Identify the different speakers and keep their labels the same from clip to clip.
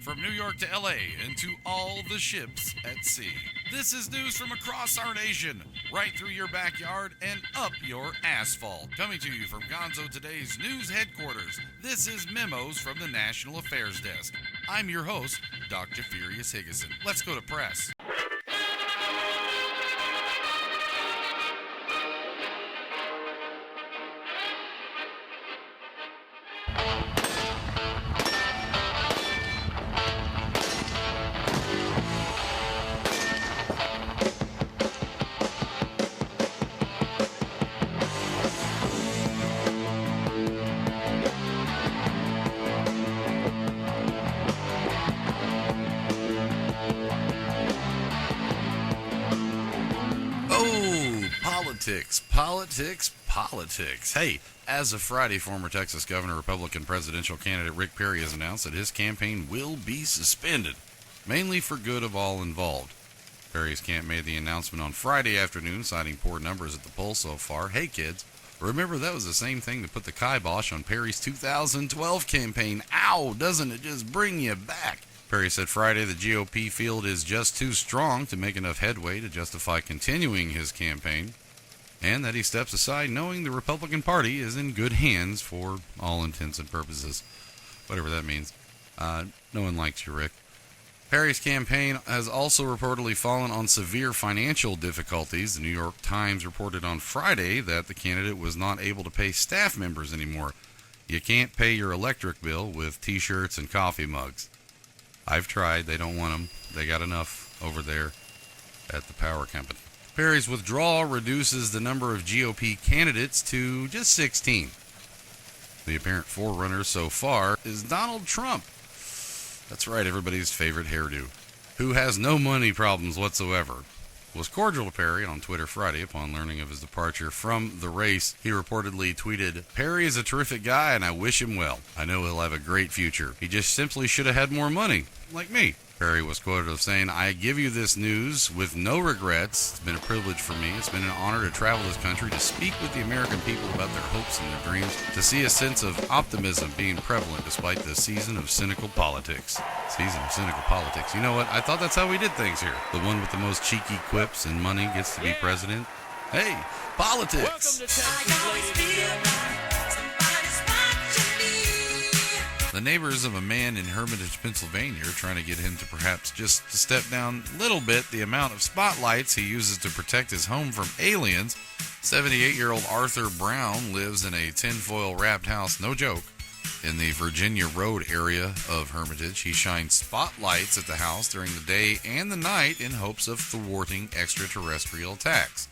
Speaker 1: from New York to LA and to all the ships at sea. This is news from across our nation, right through your backyard and up your asphalt. Coming to you from Gonzo Today's news headquarters, this is Memos from the National Affairs Desk. I'm your host, Doc Jeffurious Higgason. Let's go to press. Politics. Hey, as of Friday, former Texas Governor, Republican presidential candidate Rick Perry has announced that his campaign will be suspended, mainly for good of all involved. Perry's camp made the announcement on Friday afternoon, citing poor numbers at the polls so far. Hey kids, remember that was the same thing that put the kibosh on Perry's 2012 campaign. Ow, doesn't it just bring you back? Perry said Friday the GOP field is just too strong to make enough headway to justify continuing his campaign, and that he steps aside knowing the Republican Party is in good hands for all intents and purposes. Whatever that means. No one likes you, Rick. Perry's campaign has also reportedly fallen on severe financial difficulties. The New York Times reported on Friday that the candidate was not able to pay staff members anymore. You can't pay your electric bill with t-shirts and coffee mugs. I've tried. They don't want them. They got enough over there at the power company. Perry's withdrawal reduces the number of GOP candidates to just 16. The apparent forerunner so far is Donald Trump. That's right, everybody's favorite hairdo, who has no money problems whatsoever. Was cordial to Perry on Twitter Friday upon learning of his departure from the race. He reportedly tweeted, "Perry is a terrific guy and I wish him well. I know he'll have a great future. He just simply should have had more money, like me." Perry was quoted as saying, "I give you this news with no regrets. It's been a privilege for me. It's been an honor to travel this country, to speak with the American people about their hopes and their dreams, to see a sense of optimism being prevalent despite the season of cynical politics." Season of cynical politics. You know what? I thought that's how we did things here. The one with the most cheeky quips and money gets to be president. Hey, politics.
Speaker 2: Welcome to Texas, ladies and gentlemen.
Speaker 1: The neighbors of a man in Hermitage, Pennsylvania are trying to get him to perhaps just to step down a little bit the amount of spotlights he uses to protect his home from aliens. 78-year-old Arthur Brown lives in a tinfoil wrapped house, no joke, in the Virginia Road area of Hermitage. He shines spotlights at the house during the day and the night in hopes of thwarting extraterrestrial attacks.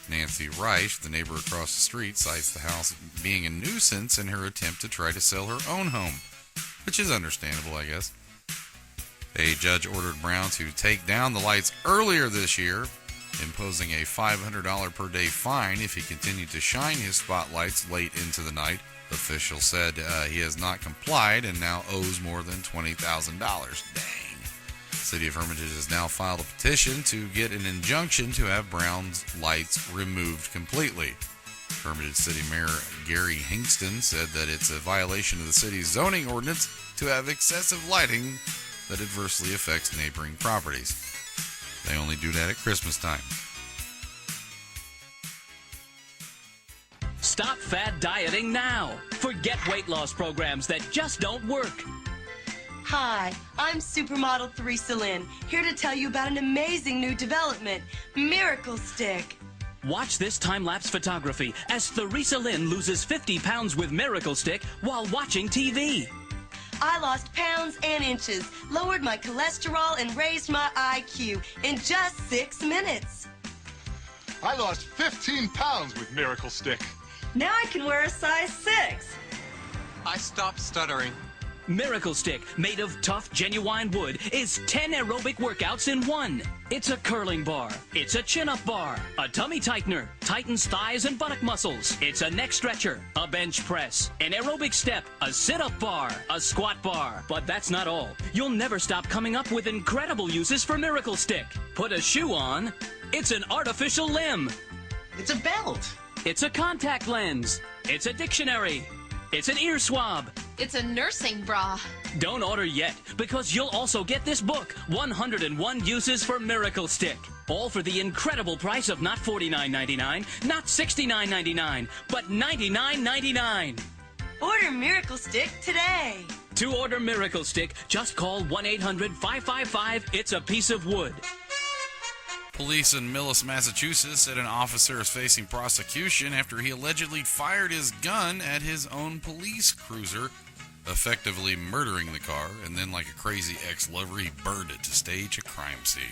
Speaker 1: Nancy Reich, the neighbor across the street, cites the house being a nuisance in her attempt to try to sell her own home, which is understandable, I guess. A judge ordered Brown to take down the lights earlier this year, imposing a $500 per day fine if he continued to shine his spotlights late into the night. Officials said he has not complied and now owes more than $20,000. Dang. The City of Hermitage has now filed a petition to get an injunction to have Brown's lights removed completely. Hermitage City Mayor Gary Hingston said that it's a violation of the city's zoning ordinance to have excessive lighting that adversely affects neighboring properties. They only do that at Christmas time.
Speaker 2: Stop fad dieting now. Forget weight loss programs that just don't work.
Speaker 3: Hi, I'm Supermodel Theresa Lynn, here to tell you about an amazing new development, Miracle Stick.
Speaker 2: Watch this time-lapse photography as Theresa Lynn loses 50 pounds with Miracle Stick while watching TV.
Speaker 3: I lost pounds and inches, lowered my cholesterol, and raised my IQ in just 6 minutes.
Speaker 4: I lost 15 pounds with Miracle Stick.
Speaker 3: Now I can wear a size 6.
Speaker 5: I stopped stuttering.
Speaker 2: Miracle Stick, made of tough, genuine wood, is 10 aerobic workouts in one. It's a curling bar. It's a chin-up bar. A tummy tightener. Tightens thighs and buttock muscles. It's a neck stretcher. A bench press. An aerobic step. A sit-up bar. A squat bar. But that's not all. You'll never stop coming up with incredible uses for Miracle Stick. Put a shoe on. It's an artificial limb.
Speaker 5: It's a belt.
Speaker 2: It's a contact lens. It's a dictionary. It's an ear swab.
Speaker 6: It's a nursing bra.
Speaker 2: Don't order yet, because you'll also get this book, 101 Uses for Miracle Stick. All for the incredible price of not $49.99, not $69.99, but $99.99.
Speaker 3: Order Miracle Stick today.
Speaker 2: To order Miracle Stick, just call 1-800-555-It's-a-Piece-of-Wood.
Speaker 1: Police in Millis, Massachusetts said an officer is facing prosecution after he allegedly fired his gun at his own police cruiser, effectively murdering the car, and then like a crazy ex-lover, he burned it to stage a crime scene.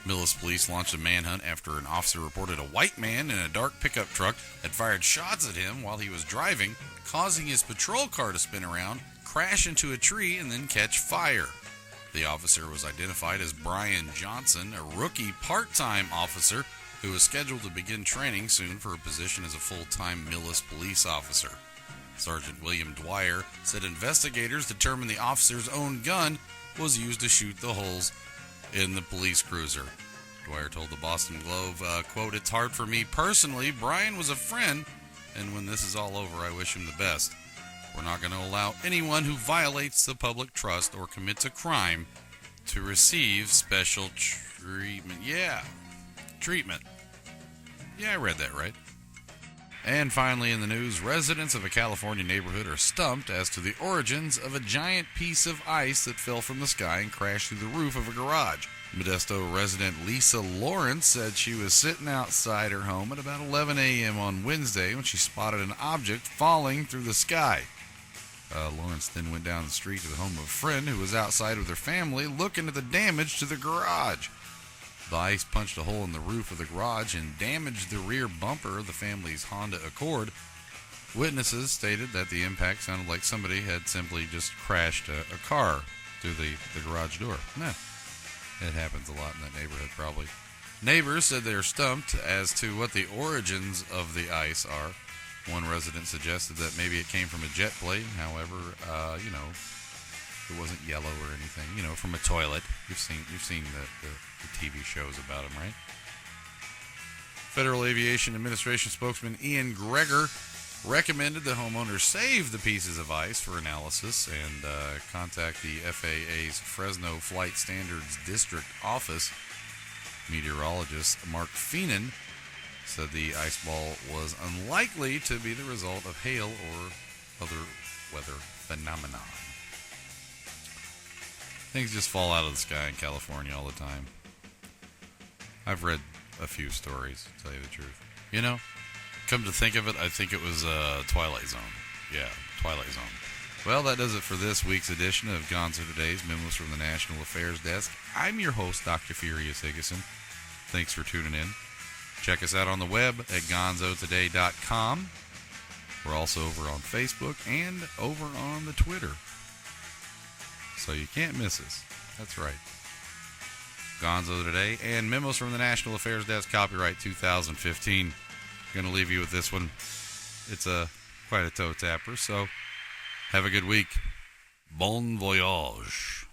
Speaker 1: Millis police launched a manhunt after an officer reported a white man in a dark pickup truck had fired shots at him while he was driving, causing his patrol car to spin around, crash into a tree, and then catch fire. The officer was identified as Brian Johnson, a rookie part-time officer who was scheduled to begin training soon for a position as a full-time Millis police officer. Sergeant William Dwyer said investigators determined the officer's own gun was used to shoot the holes in the police cruiser. Dwyer told the Boston Globe, quote, "It's hard for me personally. Brian was a friend, and when this is all over, I wish him the best. We're not going to allow anyone who violates the public trust or commits a crime to receive special treatment." Yeah, treatment. Yeah, I read that right. And finally in the news, residents of a California neighborhood are stumped as to the origins of a giant piece of ice that fell from the sky and crashed through the roof of a garage. Modesto resident Lisa Lawrence said she was sitting outside her home at about 11 a.m. on Wednesday when she spotted an object falling through the sky. Lawrence then went down the street to the home of a friend who was outside with her family looking at the damage to the garage. The ice punched a hole in the roof of the garage and damaged the rear bumper of the family's Honda Accord. Witnesses stated that the impact sounded like somebody had simply just crashed a car through the garage door. Nah, it happens a lot in that neighborhood probably. Neighbors said they are stumped as to what the origins of the ice are. One resident suggested that maybe it came from a jet plane. However, it wasn't yellow or anything. From a toilet. You've seen the TV shows about them, right? Federal Aviation Administration spokesman Ian Greger recommended the homeowners save the pieces of ice for analysis and contact the FAA's Fresno Flight Standards District Office. Meteorologist Mark Feenan said the ice ball was unlikely to be the result of hail or other weather phenomenon. Things just fall out of the sky in California all the time. I've read a few stories, to tell you the truth. Come to think of it, I think it was Twilight Zone. Yeah, Twilight Zone. Well, that does it for this week's edition of Gonzo Today's Memos from the National Affairs Desk. I'm your host, Doc Jeffurious Higgason. Thanks for tuning in. Check us out on the web at gonzotoday.com. We're also over on Facebook and over on the Twitter. So you can't miss us. That's right. Gonzo Today and Memos from the National Affairs Desk, copyright 2015. Going to leave you with this one. It's quite a toe tapper, so have a good week. Bon voyage.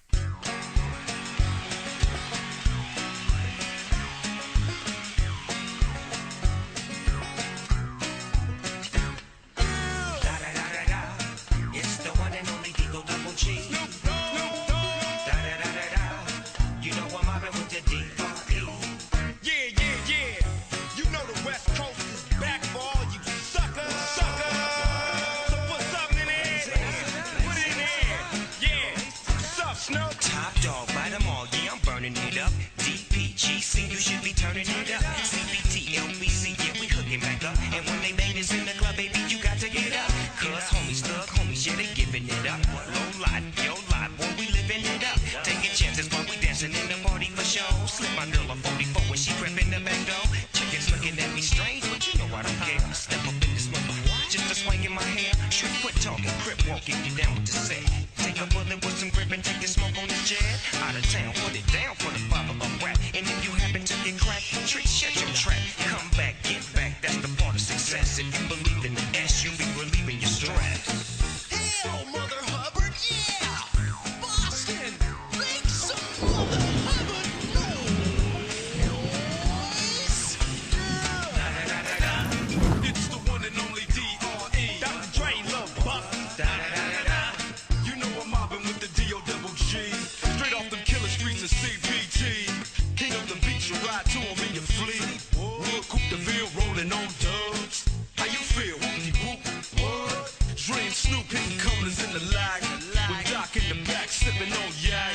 Speaker 6: Snoop hitting corners in the lag. With Doc in the back, sipping on yak.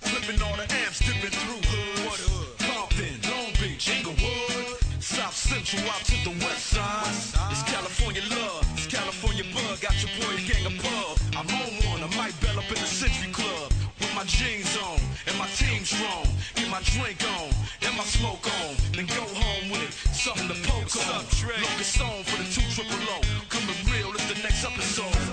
Speaker 6: Flipping all the amps, dipping through hoods. Compton, Long Beach, Inglewood. South Central out to the west side. It's California love, it's California bug. Got your boy a gang of pub. I'm on one, I might bell up in the Century Club. With my jeans on, and my team strong. Get my drink on, and my smoke on. Then go home with something to poke on. Locust Stone for the 2 triple O. Coming real, it's the next episode.